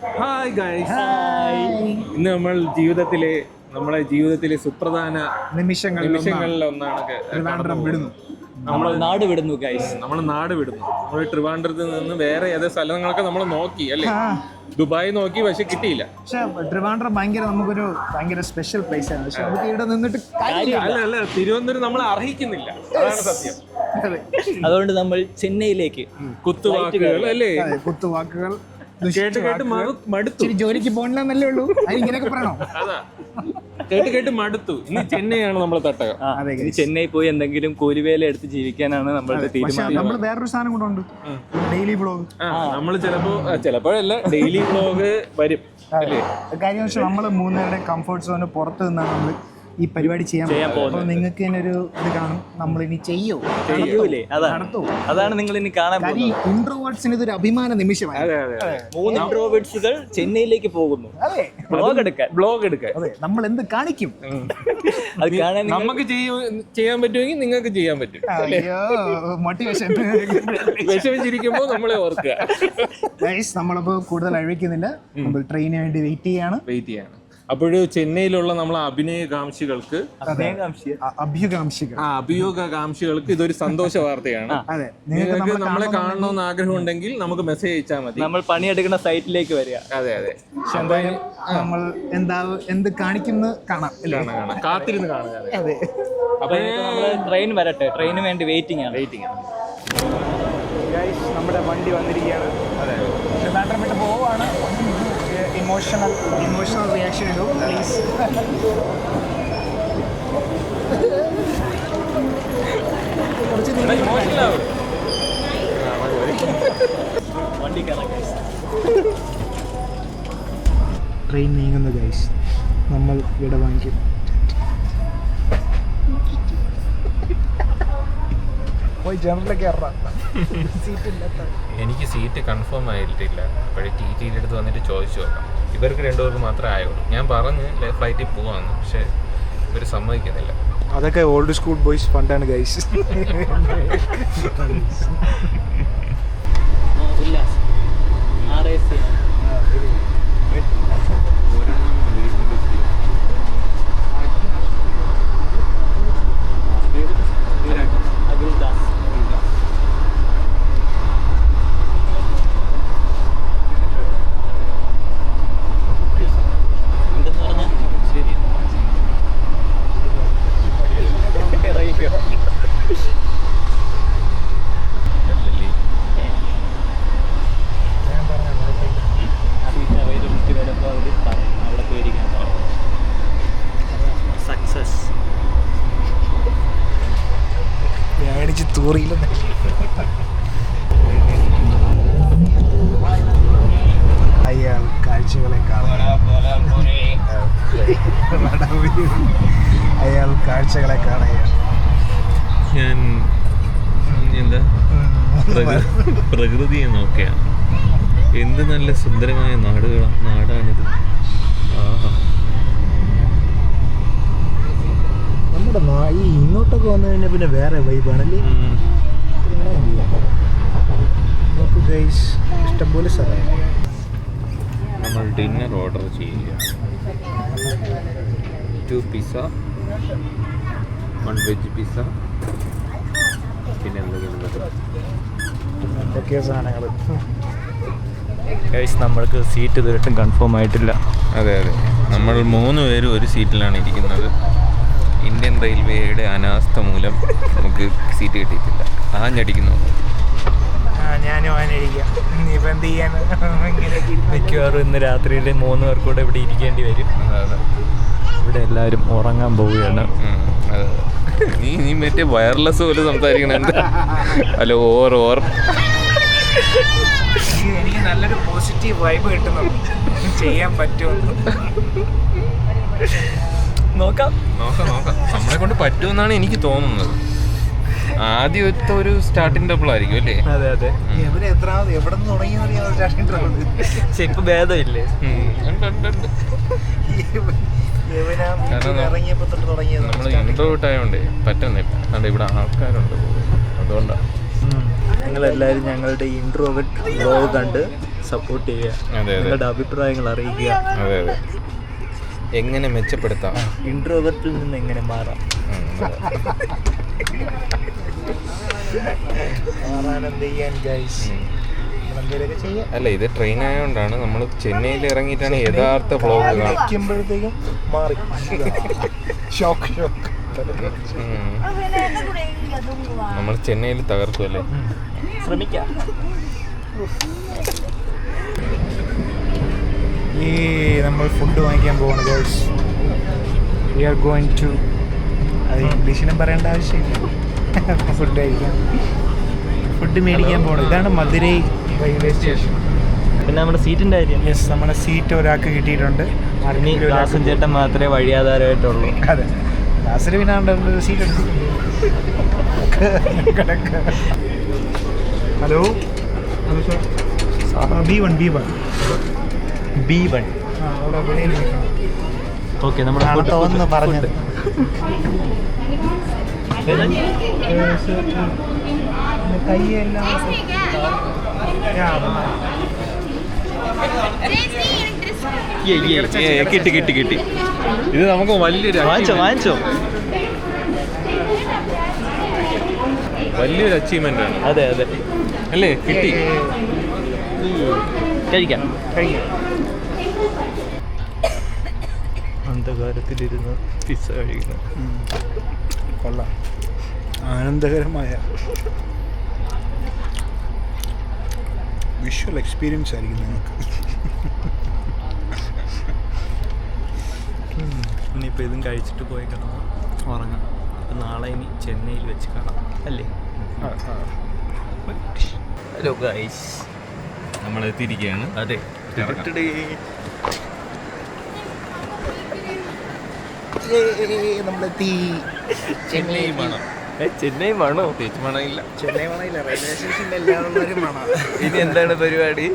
Hi guys, ഇന്ന് നമ്മുടെ ജീവിതത്തിലെ സുപ്രധാന നിമിഷങ്ങളിൽ ഒന്നാണ് വിടുന്നു. നമ്മൾ നാട് വിടുന്നു ഗൈസ്. നമ്മൾ ട്രിവാൻഡ്രത്ത് നിന്ന് വേറെ ഏതോ സ്ഥലങ്ങളൊക്കെ നമ്മൾ നോക്കി അല്ലേ, ദുബായ് നോക്കി, പക്ഷെ കിട്ടിയില്ല. പക്ഷെ ട്രിവാൻഡ്രം നമുക്കൊരു ഭയങ്കര സ്പെഷ്യൽ പ്ലേസ് ആണ്. പക്ഷെ നമുക്ക് ഇവിടെ നിന്നിട്ട് അല്ല തിരുവനന്തപുരം നമ്മൾ അർഹിക്കുന്നില്ല, അതാണ് സത്യം. അതുകൊണ്ട് നമ്മൾ ചെന്നൈയിലേക്ക് കുത്തുവാക്കുകൾ അല്ലേ, കുത്തുവാക്കുകൾ കേട്ട് മടുത്തു. ജോലിക്ക് പോകണമെന്നല്ലേ ഉള്ളൂ, അതിങ്ങനെയൊക്കെ പറയണോ? അതാ കേട്ട് മടുത്തു. ഇനി ചെന്നൈയാണ് നമ്മളെ തട്ടകം. ഇനി ചെന്നൈ പോയി എന്തെങ്കിലും കൂലിവേല എടുത്ത് ജീവിക്കാനാണ് നമ്മളുടെ തീരുമാനം. നമ്മൾ വേറൊരു സാധനം കൂടെ ഉണ്ട്, ഡെയിലി വ്ളോഗ്. നമ്മൾ ചിലപ്പോഴല്ല ഡെയിലി വ്ളോഗ് വരും അല്ലേ. കാര്യം പക്ഷെ നമ്മൾ മൂന്നുപേരുടെ കംഫർട്ട് സോണ് പുറത്ത് നിന്നാണ് നമ്മൾ ഈ പരിപാടി ചെയ്യാൻ പോകുന്നത്. നിങ്ങൾക്ക് തന്നെ ഒരു ഇത് കാണും, നമ്മൾ ഇനി ചെയ്യൂലേ, അതാണ് നിങ്ങൾ ഇനി കാണാൻ പോകുന്നത്. ഇൻട്രോവേർട്സിന് ഇതൊരു അഭിമാന നിമിഷമാണ്. 3 ഇൻട്രോവേർട്സുകൾ ചെന്നൈയിലേക്ക് പോകുന്നു ബ്ലോഗ് എടുക്കാൻ. അതെ, നമ്മൾ എന്ത് കാണിക്കും അത് കാണാൻ നമുക്ക് ചെയ്യാൻ പറ്റുമെങ്കിൽ നിങ്ങൾക്ക് ചെയ്യാൻ പറ്റും. മോട്ടിവേഷൻ വിഷമിച്ചിരിക്കുമ്പോ നമ്മളെ ഓർക്കുക. നമ്മളപ്പോ കൂടുതൽ അഴിക്കുന്നില്ല, നമ്മൾ ട്രെയിനിന് വേണ്ടി വെയിറ്റ് ചെയ്യാണ്. അപ്പോഴും ചെന്നൈയിലുള്ള നമ്മളെ അഭിനയകാംക്ഷികൾക്ക് അഭിയോഗകാംക്ഷികൾക്ക് ഇതൊരു സന്തോഷ വാർത്തയാണ്. നിങ്ങൾക്ക് നമ്മളെ കാണണമെന്ന് ആഗ്രഹം ഉണ്ടെങ്കിൽ നമുക്ക് മെസ്സേജ് അയച്ചാൽ മതി. നമ്മൾ പണിയെടുക്കുന്ന സൈറ്റിലേക്ക് വരിക. അതെ നമ്മൾ എന്ത് കാണിക്കുന്ന കാണാം, കാത്തിരുന്ന് കാണുക. അപ്പൊ ട്രെയിൻ വരട്ടെ, ട്രെയിന് വേണ്ടി വെയിറ്റിംഗ് ആണ്. നമ്മുടെ വണ്ടി വന്നിരിക്കുകയാണ്. ട്രിവാൻഡ്രം വിട്ട് പോവാണ്. ഇമോഷണൽ റിയാക്ഷൻ ഇടൂ പ്ലീസ്. ട്രെയിൻ നീങ്ങുന്നു ഗൈസ്, നമ്മൾ ഇവിടെ വാങ്ങിക്കും. പോയി ജനറലൊക്കെ എനിക്ക് സീറ്റ് കൺഫേം ആയിട്ടില്ല. അപ്പോഴേ ടിടിയുടെ അടുത്ത് വന്നിട്ട് ചോദിച്ചു നോക്കാം. ഇവർക്ക് രണ്ടുപേർക്ക് മാത്രമേ ആയുള്ളൂ. ഞാൻ പറഞ്ഞ് ഫ്ലൈറ്റിൽ പോവാന്ന്, പക്ഷെ ഇവർ സമ്മതിക്കുന്നില്ല. അതൊക്കെ ഓൾഡ് സ്കൂൾ ബോയ്സ് ഫണ്ടാണ് ഗൈസ്. അയാൾ കാഴ്ചകളെ കാണുകയാണ്. ഞാൻ എന്താ പ്രകൃതിയെ നോക്കുകയാണ്. എന്ത് നല്ല സുന്ദരമായ നാടാണിത്. നമ്മുടെ ഈ ഇങ്ങോട്ടൊക്കെ വന്നു കഴിഞ്ഞാൽ പിന്നെ വേറെ വൈബാണല്ലേ. ഇഷ്ടംപോലെ സ്ഥലമാണ്. നമ്മൾ ഡിന്നർ ഓർഡർ ചെയ്യുക. 2 പിസ്സ, 1 വെജ് പിസ്സ, പിന്നെ എന്തൊക്കെയോ സാധനങ്ങൾ. നമ്മൾക്ക് സീറ്റ് ഇതുവരെയും കൺഫേം ആയിട്ടില്ല. അതെ, നമ്മൾ 3 പേരും ഒരു സീറ്റിലാണ് ഇരിക്കുന്നത്. ഇന്ത്യൻ റെയിൽവേയുടെ അനാസ്ഥ മൂലം നമുക്ക് സീറ്റ് കിട്ടിയിട്ടില്ല. ആഞ്ഞടിക്കുന്നു. ഞാനും ആനിരിക്കാം. മിക്കവാറും ഇന്ന് രാത്രിയിൽ 3 പേർക്കൂടെ ഇവിടെ ഇരിക്കേണ്ടി വരും. ഇവിടെ എല്ലാവരും ഉറങ്ങാൻ പോവുകയാണ്. നീ മറ്റേ വയർലെസ് പോലെ സംസാരിക്കണ. ഹലോ ഓർ എനിക്ക് നല്ലൊരു പോസിറ്റീവ് വൈബ് കിട്ടുന്നുണ്ട്. ചെയ്യാൻ പറ്റുമെന്ന് നോക്കാം. നമ്മളെ കൊണ്ട് പറ്റുമെന്നാണ് എനിക്ക് തോന്നുന്നത്. ആദ്യത്തെ ഒരു സ്റ്റാർട്ടിംഗ് ട്രബിൾ ആയിരിക്കും അല്ലേ? അതെ. എവിടെ നിന്ന് തുടങ്ങി ഇപ്പൊ ഭേദമില്ലേ? നമ്മൾ ഇൻട്രോവേർട്ട് ആയതുകൊണ്ട് പറ്റുന്നില്ല. അതുകൊണ്ട് ഇവിടെ ആൾക്കാരുണ്ട്, അതുകൊണ്ടാണ്. ഞങ്ങളെല്ലാവരും ഞങ്ങളുടെ ഇൻട്രോവേർട്ട് വ്ലോഗ് കണ്ട് സപ്പോർട്ട് ചെയ്യുക, അതെ അതെ നിങ്ങളുടെ അഭിപ്രായങ്ങൾ അറിയിക്കുക. അതെ അതെ എങ്ങനെ മെച്ചപ്പെടുത്താം, ഇൻട്രോവേർട്ടിൽ നിന്ന് എങ്ങനെ മാറാം. അല്ല ഇത് ട്രെയിൻ ആയതുകൊണ്ടാണ് നമ്മൾ ചെന്നൈയിൽ ഇറങ്ങിയിട്ടാണ് യഥാർത്ഥ വ്ളോഗ് വയ്ക്കുമ്പോഴത്തേക്കും മാറി. Shock shock. നമ്മൾ ചെന്നൈയിൽ തകർക്കുമല്ലേ. ശ്രമിക്കാം. ഈ നമ്മൾ ഫുഡ് വാങ്ങിക്കാൻ പോവാണ് guys. We are going to, അത് ഇംഗ്ലീഷിലും പറയേണ്ട ആവശ്യമില്ല. ഫുഡ് കഴിക്കാൻ, ഫുഡ് മേടിക്കാൻ പോകണം. ഇതാണ് മധുരൈ റെയിൽവേ സ്റ്റേഷൻ. പിന്നെ നമ്മുടെ സീറ്റിൻ്റെ കാര്യം. യെസ്, നമ്മുടെ സീറ്റ് ഒരാൾക്ക് കിട്ടിയിട്ടുണ്ട്. ഇനി ദാസൻ ചേട്ടൻ മാത്രമേ വഴിയാധാരമായിട്ടുള്ളൂ. അതെ, ദാസന് പിന്നെ സീറ്റ് എടുത്തിട്ടുണ്ട്. ഹലോ B1 അവിടെ വെളിയിൽ നിൽക്കണം. ഓക്കെ, നമ്മുടെ തോന്നുന്നു പറഞ്ഞത്. കൈയെല്ലാം കിട്ടി കിട്ടി കിട്ടി. ഇത് നമുക്ക് വലിയൊരു വാങ്ങിച്ചോ. വലിയൊരു അച്ചീവ്മെന്റ് ആണ്. അതെ അല്ലേ, കിട്ടി. കഴിക്കാം. അന്ധകാരത്തിലിരുന്ന് പിസ്സ കഴിക്കുന്നു. കൊള്ളാം, ആനന്ദകരമായ വിഷ്വൽ എക്സ്പീരിയൻസ് ആയിരിക്കും നിങ്ങൾക്ക്. ഇനിയിപ്പോൾ ഇതും കഴിച്ചിട്ട് പോയി കിടന്ന് ഉറങ്ങാം. അപ്പം നാളെ ഇനി ചെന്നൈയിൽ വെച്ച് കാണാം അല്ലേ. ഹലോ ഗൈസ്, നമ്മൾ എത്തിയിരിക്കുകയാണ്. അതെ, നമ്മളെത്തി. ചെന്നൈ മണം. ചെന്നൈ മണോ? പ്രത്യേകിച്ച് മണമില്ല. ചെന്നൈ മണയില്ല, റെയിൽവേ സ്റ്റേഷനിൽ എല്ലാവരും മണം. ഇനി എന്താണ് പരിപാടി?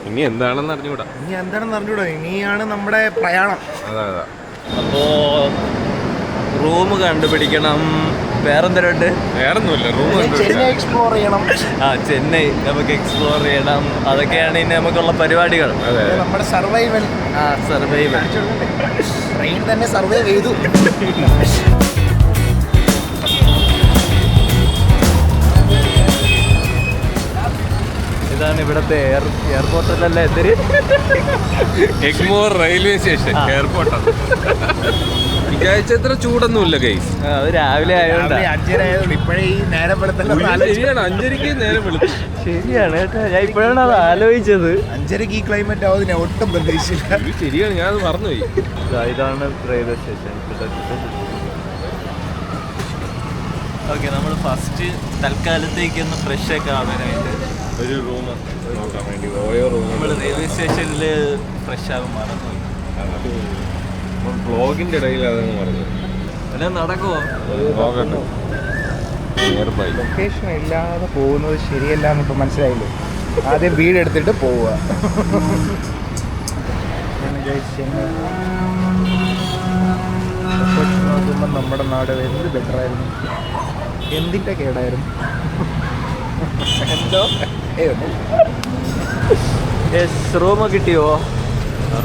ഇനി എന്താണെന്ന് അറിഞ്ഞുകൂടാ. ഇനി എന്താണെന്ന് അറിഞ്ഞൂടോ. ഇനിയാണ് നമ്മുടെ പ്രയാണം. അതാ അപ്പോൾ റൂം കണ്ടുപിടിക്കണം. വേറെന്തരമുണ്ട്? വേറൊന്നുമില്ല, റൂം ചെന്നൈ എക്സ്പ്ലോർ ചെയ്യണം. ചെന്നൈ നമുക്ക് എക്സ്പ്ലോർ ചെയ്യണം. അതൊക്കെയാണ് ഇനി നമുക്കുള്ള പരിപാടികൾ. അതെ, നമ്മുടെ സർവൈവൽ. സർവൈവൽ. ട്രെയിൻ തന്നെ സർവൈവ് ചെയ്തു. ഇതാണ് ഇവിടുത്തെ എയർപോർട്ടിലല്ലേ എന്തൊരു എഗ്മോർ റെയിൽവേ സ്റ്റേഷൻ എയർപോർട്ടാണ്. വിചാരിച്ചത്ര ചൂടൊന്നുമില്ല ഗൈസ്. അത് രാവിലെ ആയതുകൊണ്ട് 5:30 ആയതുകൊണ്ട് ഇപ്പോഴേ ഈ നേരം വെളുത്തല്ലോ. ശരിയാണ്, 5:30 നേരം വെളുത്തു. ശരിയാണ് കേട്ടോ, ഞാൻ ഇപ്പോഴാണ് അത് ആലോചിച്ചത്. 5:30 ഈ ക്ലൈമറ്റ് ആവുന്നതിനെ ഒട്ടും പ്രതീക്ഷിച്ചില്ല. ഇത് ശരിയാണ്, ഞാനത് മറന്നുപോയി. ഇതാണ് റെയിൽവേ സ്റ്റേഷൻ. ഓക്കെ, നമ്മൾ ഫസ്റ്റ് തൽക്കാലത്തേക്കൊന്ന് ഫ്രഷ് ഒക്കെ ആവാനായിട്ട് ഒരു റൂം നോക്കാൻ വേണ്ടി ഓരോ റൂം നമ്മൾ റെയിൽവേ സ്റ്റേഷനിൽ ഫ്രഷ് ആകും മറന്നുപോയി. വ്ളോഗിന്റെ ഇടയിൽ അതങ്ങ് മറന്നു. അല്ല, നടക്കുമോ? നോക്കട്ടെ. Near by. ലൊക്കേഷൻ ഇല്ലാതെ പോകുന്നത് ശരിയല്ല എന്ന് ഇപ്പം മനസ്സിലായില്ലേ. ആദ്യം വീടെടുത്തിട്ട് പോവുക. നോക്കുമ്പോൾ നമ്മുടെ നാട് എന്ത് ബെറ്ററായിരുന്നു, എന്തിൻ്റെ കേടായിരുന്നു. എന്തോ റൂം കിട്ടിയോ?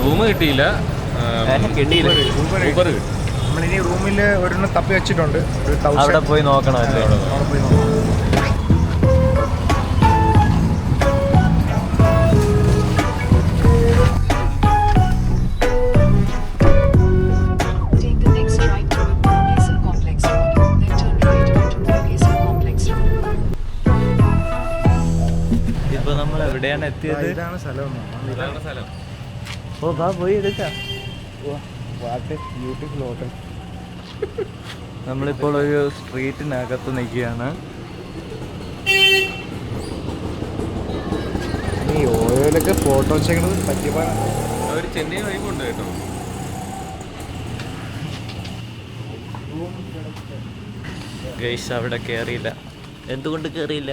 റൂം കിട്ടിയില്ല. കിട്ടിയില്ല. ഊബർ കിട്ടി. നമ്മളിനി റൂമിൽ ഒരെണ്ണം തപ്പി വെച്ചിട്ടുണ്ട്. ഒരു 1000. അവിടെ പോയി നോക്കണം അല്ലേ? അവിടെ പോയി നോക്കാം. Take the next right toward Murugesan Complex Road, then turn right onto Murugesan Complex Road. ഇപ്പൊ നമ്മൾ എവിടെയാണ് എത്തിയത്? ഇതാണ് സ്ഥലം. ഇതാണ് സ്ഥലം. ഓ, പോയി എടുക്കാം. What beautiful hotel. നമ്മളിപ്പോൾ ഒരു സ്ട്രീറ്റിനകത്ത് നിൽക്കുകയാണ്. ഈ ഓരോലൊക്കെ ഫോട്ടോ വെച്ചേക്കുന്നത് പറ്റിയതാണ്. അവർ ചെന്നൈ വൈബുണ്ട് കേട്ടോ. ഗൈസ്, അവിടെ കയറിയില്ല. എന്തുകൊണ്ട് കയറിയില്ല?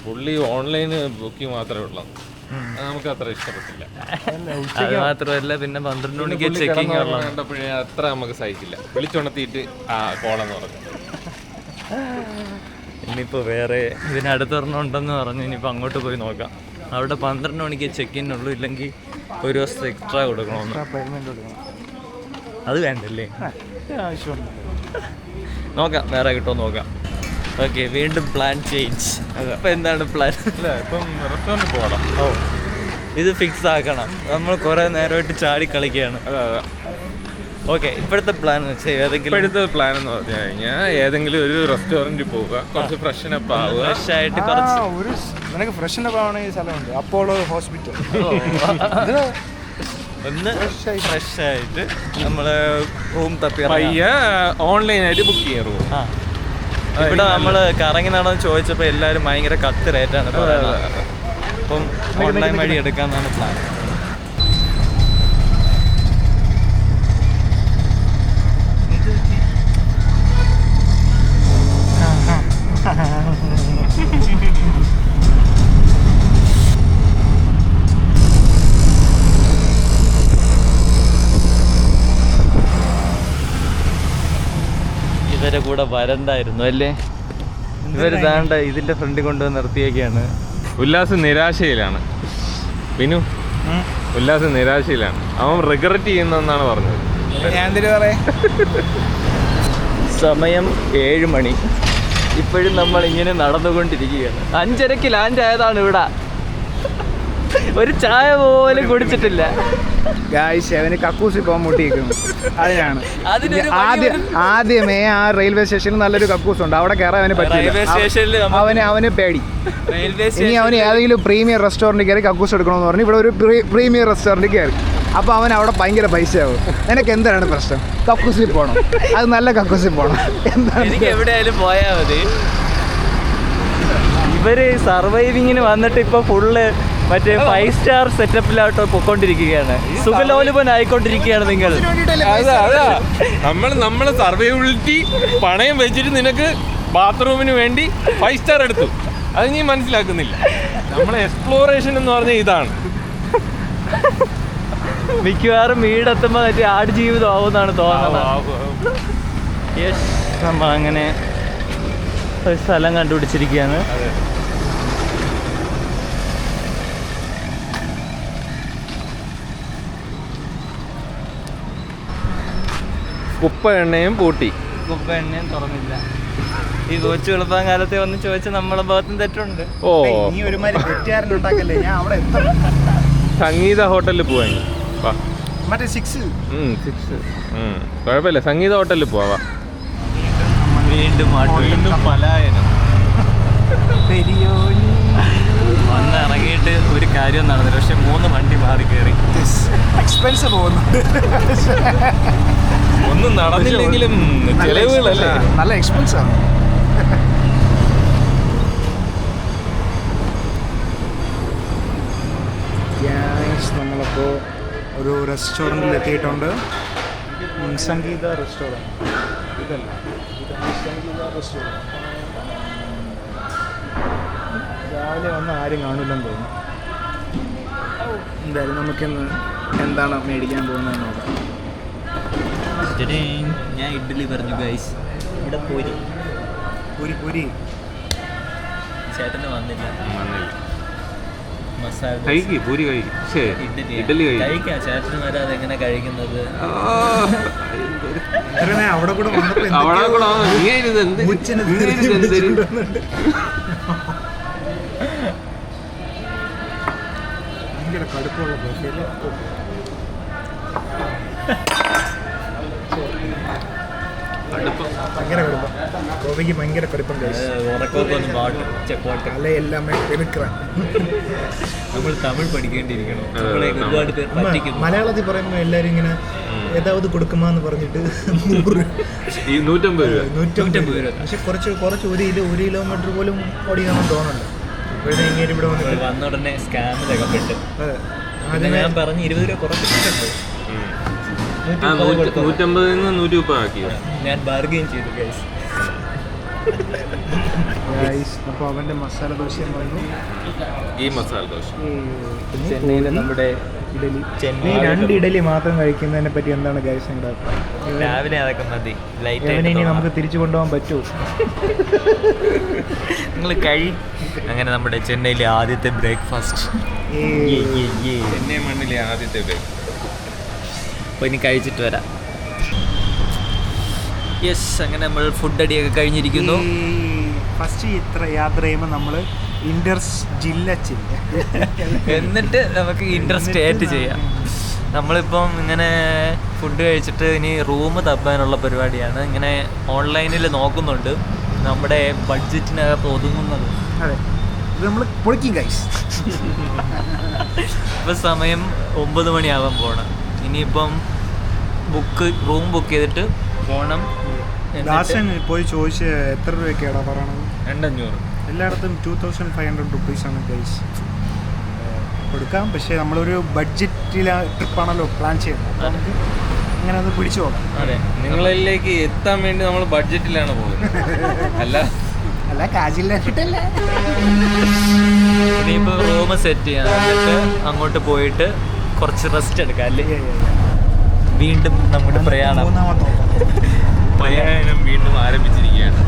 പുള്ളി ഓൺലൈൻ ബുക്കിംഗ് മാത്രമേ ഉള്ളൂ. അത് നമുക്ക് അത്ര ഇഷ്ടപ്പെട്ടില്ല. അത് മാത്രമല്ല, പിന്നെ 12 മണിക്ക് ചെക്കിങ് ഉള്ള കണ്ടപ്പോഴേ അത്ര നമുക്ക് സഹിക്കില്ല. വിളിച്ചുണർത്തിയിട്ട് കോളെന്ന് പറഞ്ഞു. ഇനിയിപ്പോൾ വേറെ ഇതിനടുത്തൊരെണ്ണം ഉണ്ടെന്ന് പറഞ്ഞു. ഇനിയിപ്പോൾ അങ്ങോട്ട് പോയി നോക്കാം. അവിടെ 12 മണിക്ക് ചെക്ക് ഇൻ ഉള്ളൂ, ഇല്ലെങ്കിൽ ഒരു ദിവസത്തെ എക്സ്ട്രാ കൊടുക്കണമെന്ന്. പേയ്മെൻറ്റ് കൊടുക്കണം. അത് വേണ്ടല്ലേ? ആവശ്യമുണ്ട്. നോക്കാം, വേറെ കിട്ടുമോ നോക്കാം. ഓക്കെ, വീണ്ടും പ്ലാൻ ചേഞ്ച്. അപ്പം എന്താണ് പ്ലാൻ? ഇപ്പം റെസ്റ്റോറൻറ്റ് പോകണം. ഇത് ഫിക്സ് ആക്കണം. നമ്മൾ കുറേ നേരമായിട്ട് ചാടി കളിക്കുകയാണ്. ഓക്കെ, ഇപ്പോഴത്തെ പ്ലാൻ എന്ന് വെച്ചാൽ ഏതെങ്കിലും ഇപ്പോഴത്തെ പ്ലാൻ എന്ന് പറഞ്ഞു കഴിഞ്ഞാൽ ഏതെങ്കിലും ഒരു റെസ്റ്റോറൻറ്റിൽ പോവുക, കുറച്ച് ഫ്രഷനപ്പ് ആവുക. ഫ്രഷ് ആയിട്ട് കുറച്ച് ഒരു നിനക്ക് ഫ്രഷിനൊക്കെ ആവണമെങ്കിൽ സ്ഥലമുണ്ട്, അപ്പോളോ ഹോസ്പിറ്റൽ. ഒന്ന് ഫ്രഷ് ആയിട്ട് നമ്മൾ റൂം തപ്പി പയ്യെ ഓൺലൈനായിട്ട് ബുക്ക് ചെയ്യാൻ റൂം. ആ, ഇവിടെ നമ്മൾ കറങ്ങി നടന്ന് ചോദിച്ചപ്പോൾ എല്ലാവരും ഭയങ്കര കത്ത് റേറ്റാണ് പറയുന്നത്. അപ്പം ഓൺലൈൻ വഴി എടുക്കാമെന്നാണ് പ്ലാൻ. ഇവരെ കൂടെ വരണ്ടായിരുന്നു അല്ലേ? ഇവർ താണ്ട ഇതിന്റെ ഫ്രണ്ടിൽ കൊണ്ടുവന്ന് നിർത്തിയൊക്കെയാണ്. ഉല്ലാസ് നിരാശയിലാണ്. വിനു, ഉല്ലാസ് നിരാശയിലാണ്. അവൻ റിഗ്രറ്റ് ചെയ്യുന്നെന്നാണ് പറഞ്ഞത്. ഞാൻ എന്തിനു പറയാ? സമയം 7 മണി. ഇപ്പോഴും നമ്മൾ ഇങ്ങനെ നടന്നുകൊണ്ടിരിക്കുകയാണ്. 5:30 ലാൻഡ് ആയതാണ് ഇവിടെ. ഒരു ചായ പോലും കുടിച്ചിട്ടില്ല. ഗായ്സ്, അവന് കക്കൂസി പോകാൻ മുട്ടിയിരിക്കുന്നു. അതിനാണ് അതിനൊരു ആദ്യമേ ആ റെയിൽവേ സ്റ്റേഷനിൽ നല്ലൊരു കക്കൂസ് ഉണ്ട്, അവിടെ കയറാൻ അവന് റെയിൽവേ സ്റ്റേഷനിൽ പറ്റില്ല. അവന് പേടി. റെയിൽവേ ഇനി അവന് ഏതെങ്കിലും പ്രീമിയർ റെസ്റ്റോറൻറ്റിൽ കയറി കക്കൂസ് എടുക്കണമെന്ന് പറഞ്ഞു. ഇവിടെ ഒരു പ്രീമിയർ റെസ്റ്റോറൻറ്റിൽ കയറി. അപ്പോൾ അവൻ അവിടെ ഭയങ്കര പൈസയാവും. നിനക്ക് എന്താണ് പ്രശ്നം? കക്കൂസിൽ പോകണം, അത് നല്ല കക്കൂസിൽ പോകണം. എനിക്ക് എവിടെയായാലും പോയാൽ മതി. ഇവര് സർവൈവിങ്ങിന് വന്നിട്ട് ഇപ്പൊ ഫുള്ള് മറ്റേ 5 സ്റ്റാർ സെറ്റപ്പിലോട്ട് പൊക്കോണ്ടിരിക്കുകയാണ്. സുഖലോലുപൻ ആയിക്കൊണ്ടിരിക്കുകയാണ് നിങ്ങൾ. അതാ നമ്മളെ സർവൈവബിലിറ്റി പണയം വെച്ചിട്ട് നിനക്ക് ബാത്റൂമിന് വേണ്ടി 5 സ്റ്റാർ എടുത്തു. അത് നീ മനസ്സിലാക്കുന്നില്ല. നമ്മളെ എക്സ്പ്ലോറേഷൻ എന്ന് പറഞ്ഞാൽ ഇതാണ്. മിക്കവാറും വീടെത്തുമ്പോൾ മറ്റേ ആടുജീവിതം ആവുമെന്നാണ് തോന്നുന്നത്. യെസ്, നമ്മൾ അങ്ങനെ ഒരു സ്ഥലം കണ്ടുപിടിച്ചിരിക്കുകയാണ്. ഉപ്പ എണ്ണയും പൂട്ടി. കുപ്പ എണ്ണയും തുറന്നില്ല. ഈ കൊച്ചു എളുപ്പം കാലത്തെ വന്ന് ചോദിച്ചാൽ നമ്മളെ ഭാഗത്തും തെറ്റുണ്ട്. ഓ, നീ ഒരുമാതിരി തെറ്റുകാരനുണ്ടാക്കല്ലേ. ഞാൻ അവിടെ എത്തണം. സംഗീത ഹോട്ടലിൽ പോവാ. മറ്റേ 6 കുഴപ്പമില്ല, സംഗീത ഹോട്ടലിൽ പോവാ. വീണ്ടും പലായനം. വന്ന് ഇറങ്ങിയിട്ട് ഒരു കാര്യം നടന്നില്ല. പക്ഷെ 3 വണ്ടി മാറി കയറി. എക്സ്പെൻസ് പോകുന്നുണ്ട്. ഒന്നും നടന്നില്ലെങ്കിലും ചെലവുകളല്ലേ. നല്ല എക്സ്പെൻസ് ആണ്. നമ്മളിപ്പോൾ ഒരു റെസ്റ്റോറൻറ്റിൽ എത്തിയിട്ടുണ്ട്. സംഗീത റെസ്റ്റോറൻറ്റ്. ഇതല്ല, ഇതാണ് സംഗീത റെസ്റ്റോറൻറ്റ്. രാവിലെ വന്ന് ആരും കാണില്ലെന്ന് തോന്നുന്നു. എന്തായാലും നമുക്കിന്ന് എന്താണ് മേടിക്കാൻ പോകുന്നത് നോക്കാം. ഞാൻ ഇഡ്ഡലി പറഞ്ഞു ഗൈസ്. ഇവിടെ പൂരി. പൂരി ചേട്ടന് വന്നില്ല. മസാല കഴിക്ക്, പൂരി കഴിക്ക്. ഇഡ്ഡലി കഴിക്കാം. ചേട്ടന് വരാതെ എങ്ങനെ കഴിക്കുന്നത്? അവിടെ കൂടെ ഭയങ്കര കടുപ്പമുള്ള ഭയങ്കര കടുപ്പം. ഗോവയ്ക്ക് ഭയങ്കര കടുപ്പം. അല്ലെ എല്ലാം നമ്മൾ തമിഴ് പഠിക്കേണ്ടിയിരിക്കണം. ഒരുപാട് പേർ പറ്റിക്കും. മലയാളത്തിൽ പറയുമ്പോൾ എല്ലാവരും ഇങ്ങനെ ഏതാവത് കൊടുക്കുമാന്ന് പറഞ്ഞിട്ട് 150 രൂപ. പക്ഷെ കുറച്ച് 1 കിലോമീറ്റർ പോലും ഓടിക്കാമെന്ന് തോന്നുന്നുണ്ട്. ഇവിടെ വന്ന ഉടനെ സ്കാമിലകപ്പെട്ട് ഞാൻ പറഞ്ഞ് 20 രൂപ കുറച്ചിട്ടുണ്ട്. 150 നിന്ന് 100 ആക്കി. ഞാൻ ബാർഗെയിൻ ചെയ്തു ഗൈസ്. അപ്പോൾ അവൻ്റെ മസാല ദോശ വന്നു. ഈ മസാല ദോശ ചെന്നൈയിലെ നമ്മുടെ ഇഡലി. ചെന്നൈ. ഈ 2 ഇഡലി മാത്രം കഴിക്കുന്നതിനെ പറ്റി എന്താണ് ഗൈസ് നിങ്ങളുടെ അഭിപ്രായം? രാവിലെ അതൊക്കെ മതി. ഇവനെ ഇനി നമുക്ക് തിരിച്ചു കൊണ്ടുപോകാൻ പറ്റുമോ? നിങ്ങൾ അങ്ങനെ നമ്മുടെ ചെന്നൈയിലെ ആദ്യത്തെ ബ്രേക്ക്ഫാസ്റ്റ്. ചെന്നൈ മണ്ണിലെ ആദ്യത്തെ ബ്രേക്ക്. അപ്പോൾ ഇനി കഴിച്ചിട്ട് വരാം. യെസ്, അങ്ങനെ നമ്മൾ ഫുഡ് അടിയൊക്കെ കഴിഞ്ഞിരിക്കുന്നു. ഫസ്റ്റ് ഇത്ര യാത്ര ചെയ്യുമ്പോൾ നമ്മൾ ഇന്റർ ജില്ല എന്നിട്ട് നമുക്ക് ഇന്റർ സ്റ്റേറ്റ് ചെയ്യാം. നമ്മളിപ്പം ഇങ്ങനെ ഫുഡ് കഴിച്ചിട്ട് ഇനി റൂം തപ്പാനുള്ള പരിപാടിയാണ്. ഇങ്ങനെ ഓൺലൈനിൽ നോക്കുന്നുണ്ട് നമ്മുടെ ബഡ്ജറ്റിനകത്ത് ഒതുങ്ങുന്നത്. അതെ, ഇത് നമ്മൾ പൊളിക്കും ഗൈസ്. ഇപ്പം സമയം 9 മണിയാവാൻ പോകണം. ഇനിയിപ്പം റൂം ബുക്ക് ചെയ്തിട്ട് പോകണം. ദാസൻ പോയി ചോദിച്ച് എത്ര രൂപയ്ക്കാണ് പറയണത്? 2,500. എല്ലായിടത്തും 2500 റുപ്പീസാണ് ഗൈസ്. കൊടുക്കാം, പക്ഷേ നമ്മളൊരു ബഡ്ജറ്റിലെ ട്രിപ്പാണല്ലോ പ്ലാൻ ചെയ്യുന്നത്. അപ്പോൾ നമുക്ക് അങ്ങനെ അത് പിടിച്ചു പോകാം. അതെ, നിങ്ങളിലേക്ക് എത്താൻ വേണ്ടി നമ്മൾ ബഡ്ജറ്റിലാണ് പോകുന്നത്. അല്ല കാജില്ലാക്കിട്ടല്ലേ. ഇനിയിപ്പോൾ റൂം സെറ്റ് ചെയ്യാം, എന്നിട്ട് അങ്ങോട്ട് പോയിട്ട് കുറച്ച് റെസ്റ്റ് എടുക്കാം അല്ലേ. വീണ്ടും നമ്മുടെ പ്രയാണം വീണ്ടും ആരംഭിച്ചിരിക്കുകയാണ്.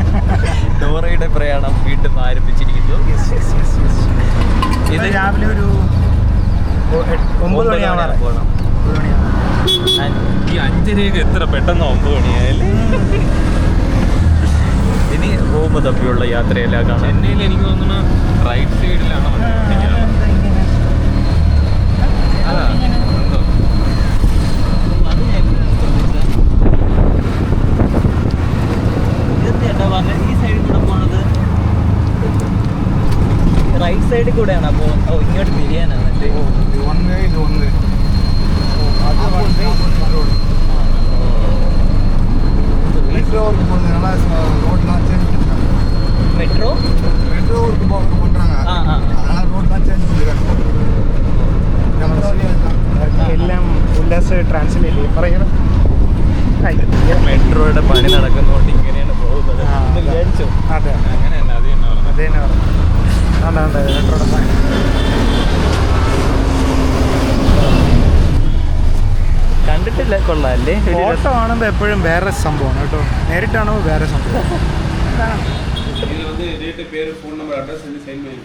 ഡോറയുടെ പ്രയാണം വീണ്ടും ആരംഭിച്ചിരിക്കുന്നു. ഇത് രാവിലെ ഒരു 9 മണിയാവാറ് പോകണം. ഈ 5:30 എത്ര പെട്ടെന്ന് 9 മണിയായാലും. ഇനി റൂം തപ്പിയുള്ള യാത്രയെല്ലാം കാണാം. ചെന്നൈയിൽ എനിക്ക് തോന്നുന്നു റൈറ്റ് സൈഡിലാണ് ഈ സൈഡിൽ കൂടെ പോണത് റൈറ്റ് സൈഡിൽ കൂടെയാണ്. അപ്പോൾ ഇങ്ങോട്ട് തിരിയാനാണ്. മെട്രോ എല്ലാം ഉല്ലാസ് ട്രാൻസ്ലേറ്റ് പറയണം. മെട്രോയുടെ പണി നടക്കുന്നതുകൊണ്ട് ഇങ്ങനെയാണ് പോകുന്നത് എന്ന് വിചാരിച്ചു. അതെ, അങ്ങനെയല്ല, അത് തന്നെ പറഞ്ഞു. അത് തന്നെ പറഞ്ഞു. അതാണ്ട് മെട്രോയുടെ പണി. കണ്ടിട്ടില്ല, കൊള്ളാം അല്ലേ. ഫോട്ടോ കാണുമ്പോൾ എപ്പോഴും വേറെ സംഭവമാണ് കേട്ടോ, നേരിട്ടാണുമ്പോൾ വേറെ സംഭവം. ഇതിൽ வந்து டேட் பேர் ஃபோன் நம்பர் அட்ரஸ் வந்து சென்ட் பண்ணி.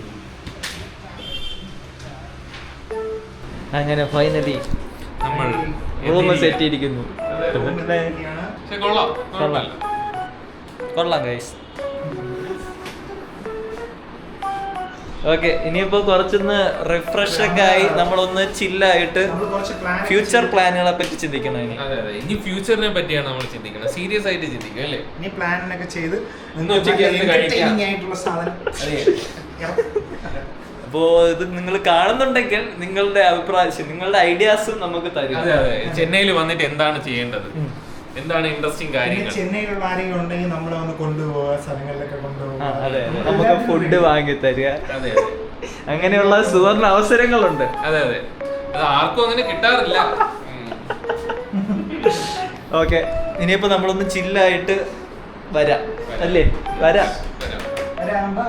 അങ്ങനെ ഫൈനലി നമ്മൾ റൂം സെറ്റ് ചെയ്തിരിക്കുന്നു. പക്ഷേ കൊള്ളാം. കൊള്ളാം ഗൈസ്. ഓക്കെ, ഇനിയിപ്പോൾ കുറച്ചൊന്ന് റിഫ്രഷ് ഒക്കെ ആയി നമ്മളൊന്ന് ചില്ലായിട്ട് ഫ്യൂച്ചർ പ്ലാനുകളെ പറ്റി ചിന്തിക്കണം. അതെ, ഇനി ഫ്യൂച്ചറിനെ പറ്റിയാണ് നമ്മൾ ചിന്തിക്കുന്നത്. സീരിയസ് ആയിട്ട് ചിന്തിക്കുക അല്ലേ. ഇനി പ്ലാനൊക്കെ ചെയ്ത് ഇന്ന് ഉച്ചയ്ക്ക് എന്ത് കഴിക്കാം? ആയിട്ടുള്ള സാധനം. അപ്പോൾ ഇത് നിങ്ങൾ കാണുന്നുണ്ടെങ്കിൽ നിങ്ങളുടെ അഭിപ്രായം, നിങ്ങളുടെ ഐഡിയാസും നമുക്ക് തരും. അതെ, ചെന്നൈയിൽ വന്നിട്ട് എന്താണ് ചെയ്യേണ്ടത്, എന്താണ് ഇൻട്രസ്റ്റിംഗ് കാര്യങ്ങൾ. ചെന്നൈയിലുള്ള ആരെങ്കിലും ഉണ്ടെങ്കിൽ നമ്മളെ ഒന്ന് കൊണ്ടുപോകുക, സ്ഥലങ്ങളിലൊക്കെ കൊണ്ടുപോകുക. അതെ, നമുക്ക് ഫുഡ് വാങ്ങി തരിക. അതെ, അങ്ങനെയുള്ള സുവർണ അവസരങ്ങളുണ്ട്. അതെ, അത് ആർക്കും അങ്ങനെ കിട്ടാറില്ല. ഓക്കെ, ഇനിയിപ്പോ നമ്മളൊന്ന് ചില്ലായിട്ട് വരാം അല്ലേ. വരാം. ബൈ.